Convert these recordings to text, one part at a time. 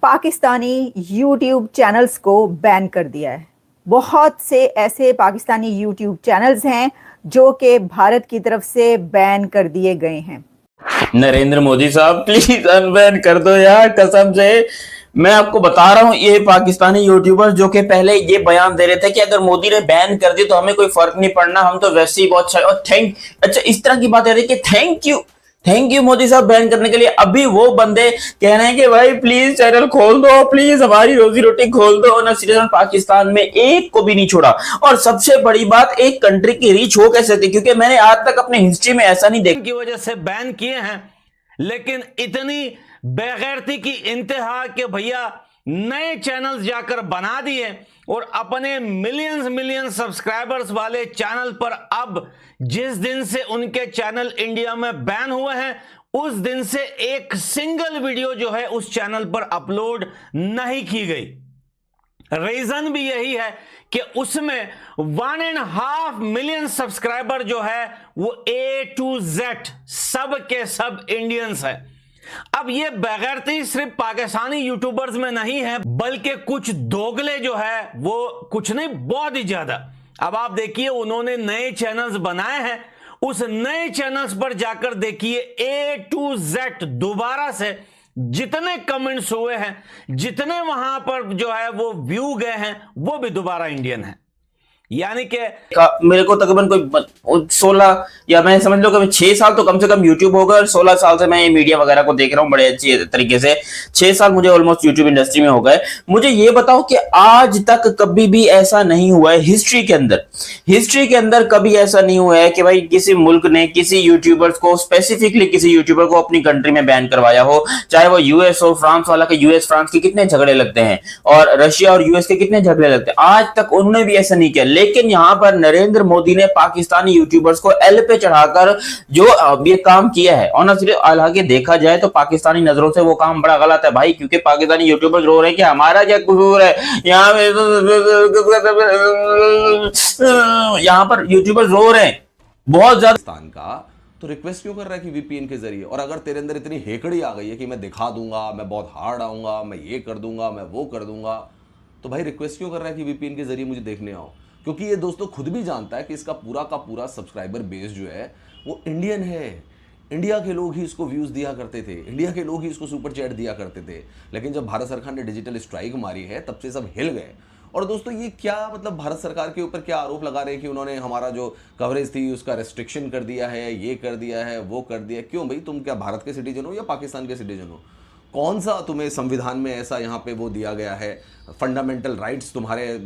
Pakistani YouTube channels को ban कर दिया है। बहुत से ऐसे पाकिस्तानी यूट्यूब चैनल्स हैं जो कि भारत की तरफ से बैन कर दिए गए हैं। नरेंद्र मोदी साहब प्लीज अनबैन कर दो यार, कसम से मैं आपको बता रहा हूं। ये पाकिस्तानी यूट्यूबर्स जो कि पहले ये बयान दे रहे थे कि अगर मोदी ने बैन कर दी तो हमें कोई फर्क नहीं पड़ना, हम तो वैसे ही बहुत और अच्छा इस तरह की बात है कि थैंक यू मोदी साहब बैन करने के लिए। अभी वो बंदे कह रहे हैं कि भाई प्लीज चैनल खोल दो, प्लीज हमारी रोजी रोटी खोल दो। ना सिटीजन पाकिस्तान में एक को भी नहीं छोड़ा। और सबसे बड़ी बात, एक कंट्री की रीच हो कैसे थी, क्योंकि मैंने आज तक अपने हिस्ट्री में ऐसा नहीं देखा की वजह से बैन किए हैं, लेकिन इतनी बेगैरती की इंतहा के भैया नए चैनल्स जाकर बना दिए और अपने मिलियंस सब्सक्राइबर्स वाले चैनल पर अब जिस दिन से उनके चैनल इंडिया में बैन हुए हैं उस दिन से एक सिंगल वीडियो जो है उस चैनल पर अपलोड नहीं की गई। रीजन भी यही है कि उसमें 1.5 मिलियन सब्सक्राइबर जो है वो A to Z सब के सब इंडियंस है। अब ये बेगैरती सिर्फ पाकिस्तानी यूट्यूबर्स में नहीं है, बल्कि कुछ दोगले जो है वो कुछ नहीं बहुत ही ज्यादा। अब आप देखिए उन्होंने नए चैनल्स बनाए हैं, उस नए चैनल्स पर जाकर देखिए A to Z दोबारा से जितने कमेंट्स हुए हैं, जितने वहां पर जो है वो व्यू गए हैं, वो भी दोबारा इंडियन है। यानी कि मेरे को तकरीबन कोई 16 या मैं समझ लो कि 6 साल तो कम से कम यूट्यूब होगा और 16 साल से मैं ये मीडिया वगैरह को देख रहा हूँ बड़े अच्छे तरीके से। 6 साल मुझे ऑलमोस्ट यूट्यूब इंडस्ट्री में हो गए। मुझे ये बताओ कि आज तक कभी भी ऐसा नहीं हुआ है हिस्ट्री के अंदर कभी ऐसा नहीं हुआ है कि भाई किसी मुल्क ने किसी यूट्यूबर्स को, स्पेसिफिकली किसी यूट्यूबर को अपनी कंट्री में बैन करवाया हो, चाहे वो यूएस हो, फ्रांस वाला के यूएस फ्रांस के कितने झगड़े लगते हैं और रशिया और यूएस के कितने झगड़े लगते हैं, आज तक उन्होंने भी ऐसा नहीं किया। लेकिन यहां पर नरेंद्र मोदी ने पाकिस्तानी यूट्यूबर्स को एल पे चढ़ाकर जो ये काम किया है, ऑनेस्टली हालांकि देखा जाए तो पाकिस्तानी नजरों से वो काम बड़ा गलत है भाई, क्योंकि पाकिस्तानी यूट्यूबर्स रो रहे हैं कि हमारा क्या कसूर है, यहां पर यूट्यूबर्स रो रहे हैं बहुत ज्यादा का। तो रिक्वेस्ट क्यों कर रहा है कि वीपीएन के जरिए? और अगर तेरे अंदर इतनी हेकड़ी आ गई है कि मैं दिखा दूंगा, मैं बहुत हार्ड आऊंगा, मैं ये कर दूंगा, मैं वो कर दूंगा, तो भाई रिक्वेस्ट क्यों कर रहा है कि वीपीएन के जरिए मुझे देखने आओ? क्योंकि ये दोस्तों खुद भी जानता है कि इसका पूरा का पूरा सब्सक्राइबर बेस जो है वो इंडियन है। इंडिया के लोग ही इसको व्यूज दिया करते थे, इंडिया के लोग ही इसको सुपर चैट दिया करते थे। लेकिन जब भारत सरकार ने डिजिटल स्ट्राइक मारी है तब से सब हिल गए। और दोस्तों ये क्या मतलब भारत सरकार के ऊपर क्या आरोप लगा रहे हैं कि उन्होंने हमारा जो कवरेज थी उसका रेस्ट्रिक्शन कर दिया है, ये कर दिया है, वो कर दिया है। क्यों भाई, तुम क्या भारत के सिटीजन हो या पाकिस्तान के सिटीजन हो? कौन सा तुम्हें संविधान में ऐसा यहाँ पे वो दिया गया है, फंडामेंटल राइट्स तुम्हारे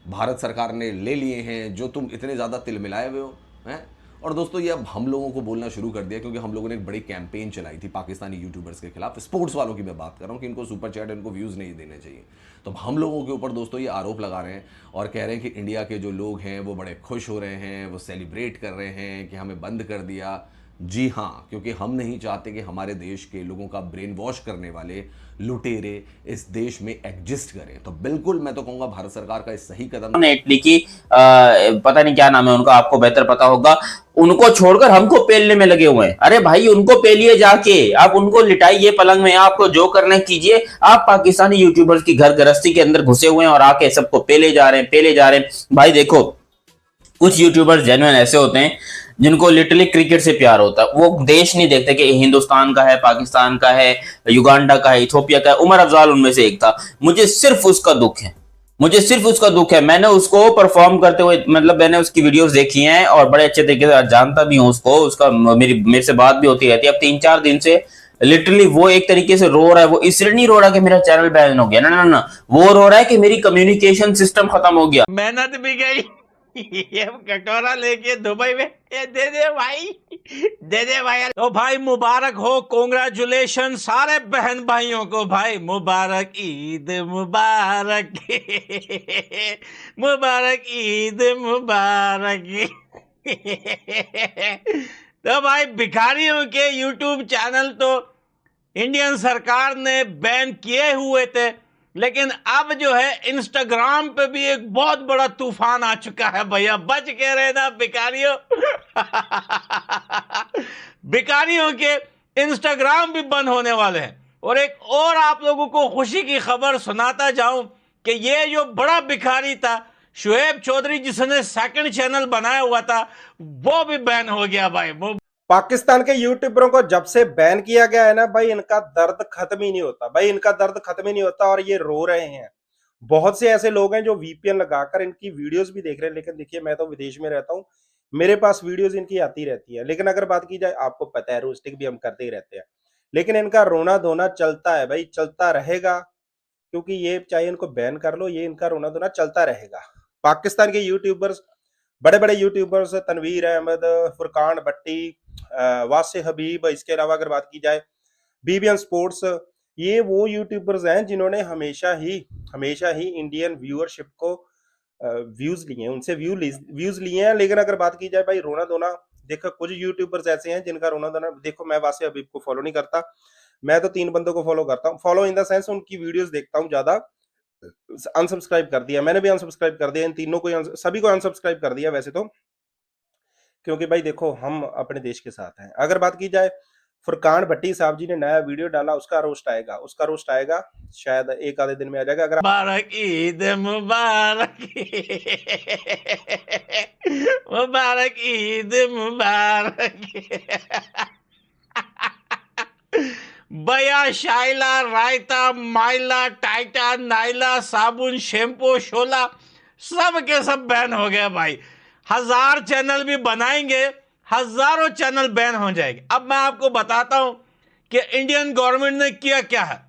भारत सरकार ने ले लिए हैं जो तुम इतने ज़्यादा तिल मिलाए हुए हो हैं? और दोस्तों ये अब हम लोगों को बोलना शुरू कर दिया क्योंकि हम लोगों ने एक बड़ी कैंपेन चलाई थी पाकिस्तानी यूट्यूबर्स के खिलाफ। स्पोर्ट्स वालों की मैं बात कर रहा हूँ कि इनको सुपर चैट, इनको व्यूज़ नहीं देने चाहिए। तो हम लोगों के ऊपर दोस्तों ये आरोप लगा रहे हैं और कह रहे हैं कि इंडिया के जो लोग हैं वो बड़े खुश हो रहे हैं, वो सेलिब्रेट कर रहे हैं कि हमें बंद कर दिया। जी हाँ, क्योंकि हम नहीं चाहते कि हमारे देश के लोगों का ब्रेन वॉश करने वाले लुटेरे इस देश में एग्जिस्ट करें। तो बिल्कुल मैं तो कहूंगा भारत सरकार का इस सही कदम ने इटली की पता नहीं क्या नाम है उनका, आपको बेहतर पता होगा, उनको छोड़कर हमको पेलने में लगे हुए हैं। अरे भाई उनको पेलिए जाके, आप उनको लिटाइए पलंग में, आपको जो करना है कीजिए। आप पाकिस्तानी यूट्यूबर्स की घर गृहस्थी के अंदर घुसे हुए हैं और आके सबको पेले जा रहे हैं। भाई देखो कुछ यूट्यूबर्स जेन्युइन ऐसे होते हैं जिनको लिटरली क्रिकेट से प्यार होता है। वो देश नहीं देखते कि हिंदुस्तान का है, पाकिस्तान का है, युगांडा का है, इथियोपिया का है। उमर अफजाल उनमें से एक था। मुझे सिर्फ उसका दुख है। मैंने उसको परफॉर्म करते हुए, मतलब मैंने उसकी वीडियोस देखी हैं और बड़े अच्छे तरीके से जानता भी हूं उसको। उसका मेरे से बात भी होती रहती है। अब 3-4 दिन से लिटरली वो एक तरीके से रो रहा है। वो इसलिए नहीं रो रहा कि मेरा चैनल बैन हो गया, ना, वो रो रहा है कि मेरी कम्युनिकेशन सिस्टम खत्म हो गया। मेहनत भी गई। ये कटोरा लेके दुबई में दे दे भाई। तो भाई मुबारक हो, कांग्रेचुलेशन सारे बहन भाइयों को भाई, मुबारक ईद मुबारक। मुबारक ईद मुबारक। तो भाई भिखारियों के यूट्यूब चैनल तो इंडियन सरकार ने बैन किए हुए थे, लेकिन अब जो है इंस्टाग्राम पे भी एक बहुत बड़ा तूफान आ चुका है भैया। बच के रहना भिखारियों। भिखारियों के इंस्टाग्राम भी बंद होने वाले हैं। और एक और आप लोगों को खुशी की खबर सुनाता जाऊं कि ये जो बड़ा भिखारी था शुएब चौधरी, जिसने सेकंड चैनल बनाया हुआ था, वो भी बैन हो गया भाई। वो पाकिस्तान के यूट्यूबरों को जब से बैन किया गया है ना भाई, इनका दर्द खत्म ही नहीं होता भाई, इनका दर्द खत्म ही नहीं होता और ये रो रहे हैं। बहुत से ऐसे लोग हैं जो वीपीएन लगाकर इनकी वीडियोस भी देख रहे हैं, लेकिन देखिए मैं तो विदेश में रहता हूँ, मेरे पास वीडियोस इनकी आती रहती है। लेकिन अगर बात की जाए, आपको पता है रोस्टिंग भी हम करते ही रहते हैं, लेकिन इनका रोना धोना चलता है भाई, चलता रहेगा, क्योंकि ये चाहे इनको बैन कर लो, ये इनका रोना धोना चलता रहेगा। पाकिस्तान के यूट्यूबर्स, बड़े बड़े यूट्यूबर्स, तनवीर अहमद, फुरकान भट्टी, वासे हबीब, इसके अलावा अगर बात की जाए बीबीएन स्पोर्ट्स, ये वो यूट्यूबर्स हैं जिन्होंने हमेशा ही इंडियन व्यूअरशिप को व्यूज लिए हैं, उनसे व्यूज लिए हैं। लेकिन अगर बात की जाए भाई रोना धोना, देखो कुछ यूट्यूबर्स ऐसे हैं जिनका रोना धोना, देखो मैं वासे हबीब को फॉलो नहीं करता, मैं तो 3 बंदों को फॉलो करता हूँ, फॉलो इन द सेंस उनकी वीडियोस देखता हूँ ज्यादा। अनसब्सक्राइब कर दिया मैंने भी, अनसब्सक्राइब कर दिया, इन तीनों को सभी को अनसब्सक्राइब कर दिया वैसे तो, क्योंकि भाई देखो हम अपने देश के साथ हैं। अगर बात की जाए, फुरकान भट्टी साहब जी ने नया वीडियो डाला, उसका रोस्ट आएगा शायद एक आधे दिन में आ जाएगा। अगर मुबारक ईद मुबारक, मुबारक ईद मुबारक। बया शाइला रायता माइला टाइटा नाइला साबुन शैम्पू शोला सब के सब बैन हो गए भाई। 1000 चैनल भी बनाएंगे, हजारों चैनल बैन हो जाएंगे। अब मैं आपको बताता हूं कि इंडियन गवर्नमेंट ने किया क्या है।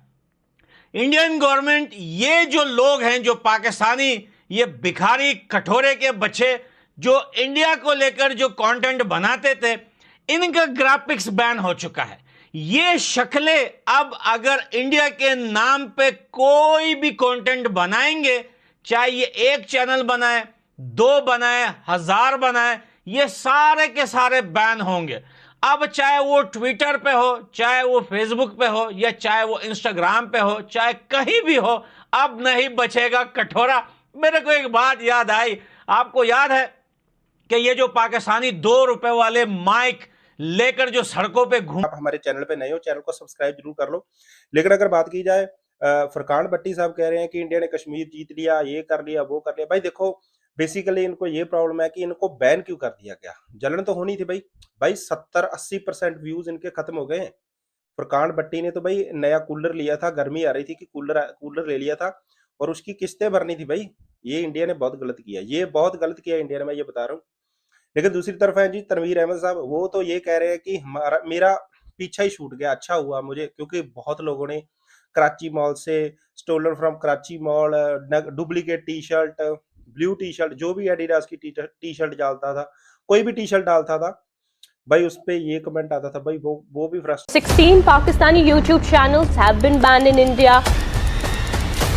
इंडियन गवर्नमेंट, ये जो लोग हैं, जो पाकिस्तानी, ये भिखारी कटोरे के बच्चे जो इंडिया को लेकर जो कंटेंट बनाते थे, इनका ग्राफिक्स बैन हो चुका है। ये शक्लें अब अगर इंडिया के नाम पे कोई भी कंटेंट बनाएंगे, चाहे ये 1 चैनल बनाए, 2 बनाए, 1000 बनाए, ये सारे के सारे बैन होंगे। अब चाहे वो ट्विटर पे हो, चाहे वो फेसबुक पे हो, या चाहे वो इंस्टाग्राम पे हो, चाहे कहीं भी हो, अब नहीं बचेगा कटोरा। मेरे को एक बात याद आई, आपको याद है कि ये जो पाकिस्तानी 2 रुपए वाले माइक लेकर जो सड़कों पे घूम, आप हमारे चैनल पे नए हो, चैनल को सब्सक्राइब जरूर कर लो। लेकिन अगर बात की जाए, फुरकान भट्टी साहब कह रहे हैं कि इंडिया ने कश्मीर जीत लिया, ये कर लिया, वो कर लिया। भाई देखो बेसिकली इनको ये प्रॉब्लम है कि इनको बैन क्यों कर दिया गया, जलन तो होनी थी भाई 70-80% व्यूज इनके खत्म हो गए हैं। फुरकान भट्टी ने तो भाई नया कूलर लिया था, गर्मी आ रही थी कि कूलर ले लिया था और उसकी किस्तें भरनी थी भाई। ये इंडिया ने बहुत गलत किया, ये बहुत गलत किया इंडिया ने, मैं ये बता रहा हूँ। लेकिन दूसरी तरफ है जी तनवीर अहमद साहब, वो तो ये कह रहे हैं कि मेरा पीछा ही छूट गया, अच्छा हुआ मुझे, क्योंकि बहुत लोगों ने कराची मॉल से, stolen from Karachi mall, duplicate T shirt, blue T shirt, जो भी एडिडास की टी शर्ट डालता था, कोई भी टी शर्ट डालता था भाई, उस पे ये कमेंट आता था भाई, वो भी frustrate. 16 Pakistani YouTube channels have been banned in India.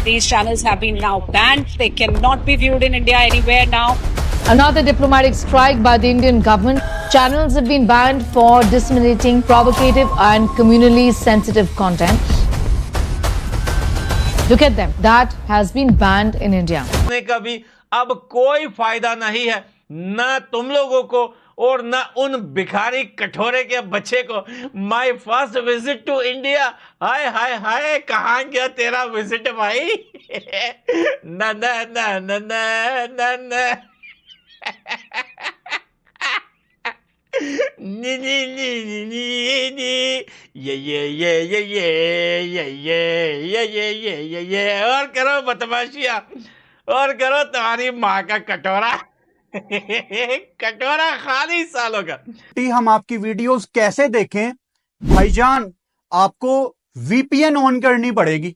These channels have been now banned. They cannot be viewed in India anywhere now. Another diplomatic strike by the Indian government. Channels have been banned for disseminating provocative and communally sensitive content. Look at them. That has been banned in India. का भी अब कोई फायदा नहीं है, ना तुम लोगों को और ना उन भिखारी कटोरे के बच्चे को। My first visit to India, hi hi hi, कहाँ गया तेरा विजिट भाई? ना ना ना ना ना ना ना नी नी नी नी नी नी, ये और करो बदमाशियां, और करो तुम्हारी माँ का कटोरा। कटोरा खाली सालों का। हम आपकी वीडियोस कैसे देखें भाईजान? आपको वीपीएन ऑन करनी पड़ेगी।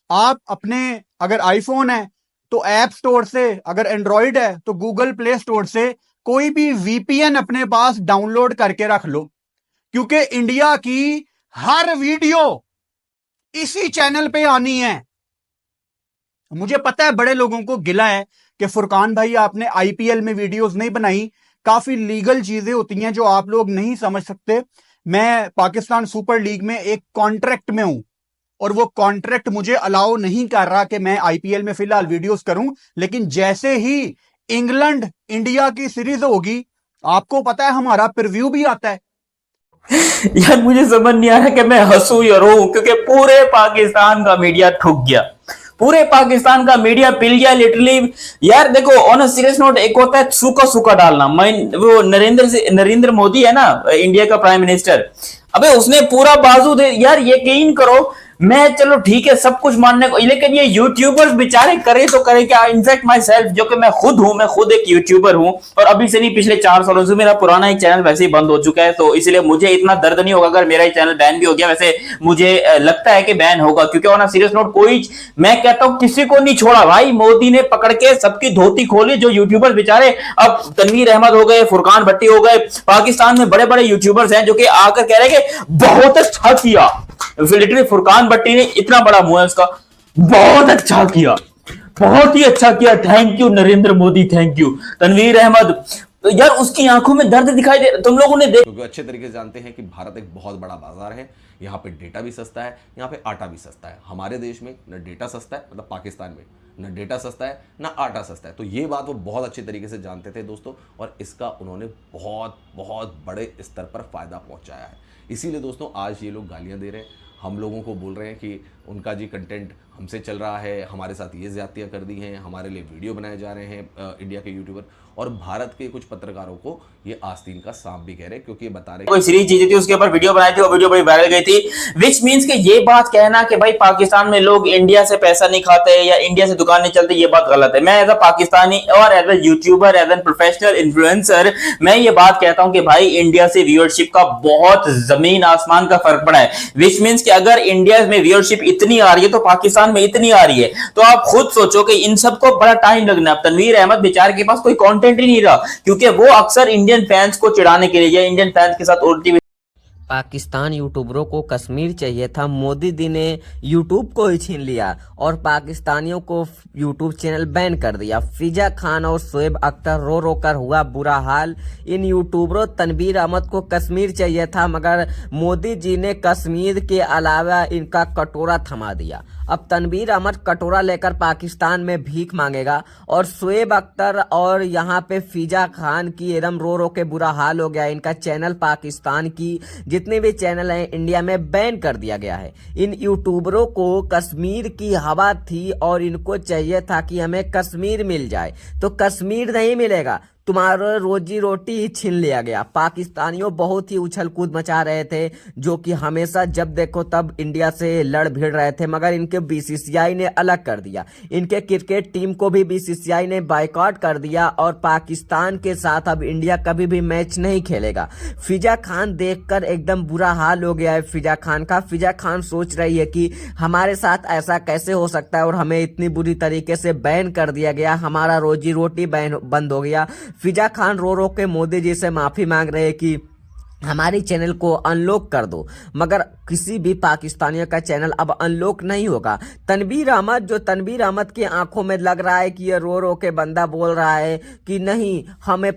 आप अपने, अगर आईफोन है तो ऐप स्टोर से, अगर एंड्रॉइड है तो गूगल प्ले स्टोर से कोई भी वीपीएन अपने पास डाउनलोड करके रख लो, क्योंकि इंडिया की हर वीडियो इसी चैनल पे आनी है। मुझे पता है बड़े लोगों को गिला है कि फुरकान भाई आपने आईपीएल में वीडियोस नहीं बनाई, काफी लीगल चीजें होती हैं जो आप लोग नहीं समझ सकते। मैं पाकिस्तान सुपर लीग में एक कॉन्ट्रैक्ट में हूं और वो कॉन्ट्रैक्ट मुझे अलाउ नहीं कर रहा कि मैं आईपीएल में फिलहाल वीडियोस करूं। लेकिन जैसे ही इंग्लैंड इंडिया की सीरीज होगी, आपको पता है हमारा प्रीव्यू भी आता है। यार मुझे समझ नहीं आ रहा कि मैं हंसू या रोऊं, क्योंकि पूरे पाकिस्तान का मीडिया ठुक गया, पूरे पाकिस्तान का मीडिया पिल गया लिटरली। यार देखो ऑन अ सीरियस नोट, एक होता है सूखा सूखा डालना। वो नरेंद्र मोदी है ना, इंडिया का प्राइम मिनिस्टर, अबे उसने पूरा बाजू दे, यार यकीन करो, मैं चलो ठीक है सब कुछ मानने को, लेकिन ये यूट्यूबर्स बेचारे करे तो करे क्या। इनफैक्ट माई सेल्फ, जो कि मैं खुद एक यूट्यूबर हूं, और अभी से नहीं पिछले 4 सालों से मेरा पुराना एक चैनल वैसे ही बंद हो चुका है, तो इसलिए मुझे इतना दर्द नहीं होगा अगर मेरा ही चैनल बैन भी हो गया। वैसे मुझे लगता है कि बैन होगा, क्योंकि ऑन अ सीरियस नोट कोई, मैं कहता हूं किसी को नहीं छोड़ा भाई, मोदी ने पकड़ के सबकी धोती खोली। जो यूट्यूबर्स बेचारे, अब तनवीर अहमद हो गए, फुरकान भट्टी हो गए, पाकिस्तान में बड़े बड़े यूट्यूबर्स हैं जो कि आकर कह रहे हैं कि बहुत अच्छा किया। लिटरली फुरकान भट्टी ने, इतना बड़ा मुंह है उसका, बहुत अच्छा किया, बहुत ही अच्छा किया, thank you Narendra Modi, thank you. Tanvir Ahmed, तो यार उसकी आंखों में दर्द दिखाई दे, तुम लोगों ने क्योंकि अच्छे तरीके से जानते हैं कि भारत एक बहुत बड़ा बाजार है, यहाँ पे डेटा भी सस्ता है, यहाँ पे आटा भी सस्ता है। हमारे देश में न डेटा सस्ता है, मतलब पाकिस्तान में न डेटा सस्ता है ना आटा सस्ता है। तो ये बात वो बहुत अच्छे तरीके से जानते थे दोस्तों, और इसका उन्होंने बहुत बहुत बड़े स्तर पर फायदा पहुंचाया है। इसीलिए दोस्तों आज ये लोग गालियां दे रहे हैं, हम लोगों को बोल रहे हैं कि उनका जी कंटेंट हमसे चल रहा है, हमारे साथ ये ज्यादतियाँ कर दी हैं, हमारे लिए वीडियो बनाए जा रहे हैं इंडिया के यूट्यूबर, और भारत के कुछ पत्रकारों को ये आस्तीन का सांप भी कह रहे हैं, क्योंकि ये बता रहे हैं कोई सीरीज चीजें थी उसके ऊपर वीडियो बनाई थी, वो वीडियो बड़ी वायरल गई थी। विच मींस कि ये बात कहना कि भाई पाकिस्तान में लोग इंडिया से पैसा नहीं खाते या इंडिया से दुकान नहीं चलती, ये बात गलत है। मैं एज अ पाकिस्तानी और as a YouTuber, as an professional influencer, मैं ये बात कहता हूं कि भाई इंडिया से व्यूअरशिप का बहुत जमीन आसमान का फर्क पड़ा है। विच मींस कि अगर इंडिया में व्यूअरशिप इतनी आ रही है तो पाकिस्तान में इतनी आ रही है, तो आप खुद सोचो कि इन सबको बड़ा टाइम लगना। अब तनवीर अहमद बेचारे के पास कोई कंटेंट ही नहीं रहा, क्योंकि वो अक्सर इंडियन फैंस को चिढ़ाने के लिए या इंडियन फैंस के साथ उल्टी पाकिस्तान यूट्यूबरों को कश्मीर चाहिए था, मोदी जी ने यूट्यूब को ही छीन लिया और पाकिस्तानियों को यूट्यूब चैनल बैन कर दिया। फिजा खान और शोएब अख्तर रो रो कर हुआ बुरा हाल। इन यूट्यूबरों तनवीर अहमद को कश्मीर चाहिए था, मगर मोदी जी ने कश्मीर के अलावा इनका कटोरा थमा दिया। अब तनवीर अहमद कटोरा लेकर पाकिस्तान में भीख मांगेगा, और शोएब अख्तर और यहाँ पे फिजा खान की एकदम रो रो के बुरा हाल हो गया। इनका चैनल पाकिस्तान की जितने भी चैनल हैं इंडिया में बैन कर दिया गया है। इन यूट्यूबरों को कश्मीर की हवा थी और इनको चाहिए था कि हमें कश्मीर मिल जाए, तो कश्मीर नहीं मिलेगा, तुम्हारा रोजी रोटी ही छीन लिया गया। पाकिस्तानियों बहुत ही उछल कूद मचा रहे थे, जो कि हमेशा जब देखो तब इंडिया से लड़ भिड़ रहे थे, मगर इनके बीसीसीआई ने अलग कर दिया। इनके क्रिकेट टीम को भी बीसीसीआई ने बायकॉट कर दिया, और पाकिस्तान के साथ अब इंडिया कभी भी मैच नहीं खेलेगा। फिजा खान देखकर एकदम बुरा हाल हो गया है फिजा खान का। फिजा खान सोच रही है कि हमारे साथ ऐसा कैसे हो सकता है, और हमें इतनी बुरी तरीके से बैन कर दिया गया, हमारा रोजी रोटी बंद हो गया। फिजा खान रो रो के मोदी जी से माफी मांग रहे हैं कि हमारी चैनल को अनलॉक कर दो, मगर किसी भी पाकिस्तानियों का चैनल अब अनलॉक नहीं होगा। तनवीर अहमद की आंखों में लग रहा है कि ये रो रो के बंदा बोल रहा है कि नहीं, हमें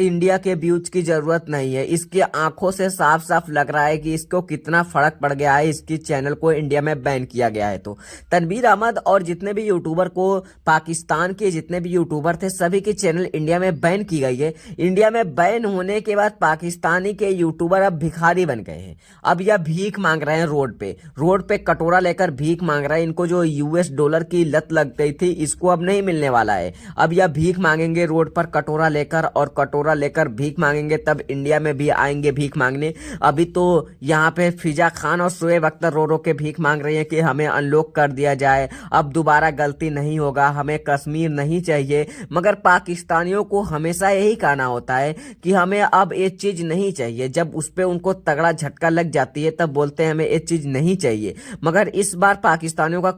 इंडिया के व्यूज की जरूरत नहीं है। इसकी आंखों से साफ साफ लग रहा है कि इसको कितना फर्क पड़ गया है, इसकी चैनल को इंडिया में बैन किया गया है। तो तनवीर अहमद और जितने भी यूट्यूबर को, पाकिस्तान के जितने भी यूट्यूबर थे, सभी की चैनल इंडिया में बैन की गई है। इंडिया में बैन होने के बाद पाकिस्तानी के यूट्यूबर अब भिखारी बन गए हैं। अब यह भीख मांग रहे हैं रोड पे कटोरा लेकर भीख मांग रहे हैं। इनको जो यूएस डॉलर की लत लग गई थी, इसको अब नहीं मिलने वाला है। अब यह भीख मांगेंगे रोड पर कटोरा लेकर, और कटोरा लेकर भीख मांगेंगे, तब इंडिया में भी आएंगे भीख मांगने। अभी तो यहाँ पे फिजा खान और शोएब अख्तर रो रो के भीख मांग रहे हैं कि हमें अनलॉक कर दिया जाए, अब दोबारा गलती नहीं होगा, हमें कश्मीर नहीं चाहिए। मगर पाकिस्तानियों को हमेशा यही कहना होता है कि हमें अब ये चीज नहीं चाहिए। जब उस पे उनको तगड़ा झटका लग जाती है तब बोलते हैं हमें ये चीज नहीं चाहिए। मगर इस बार पाकिस्तानियों का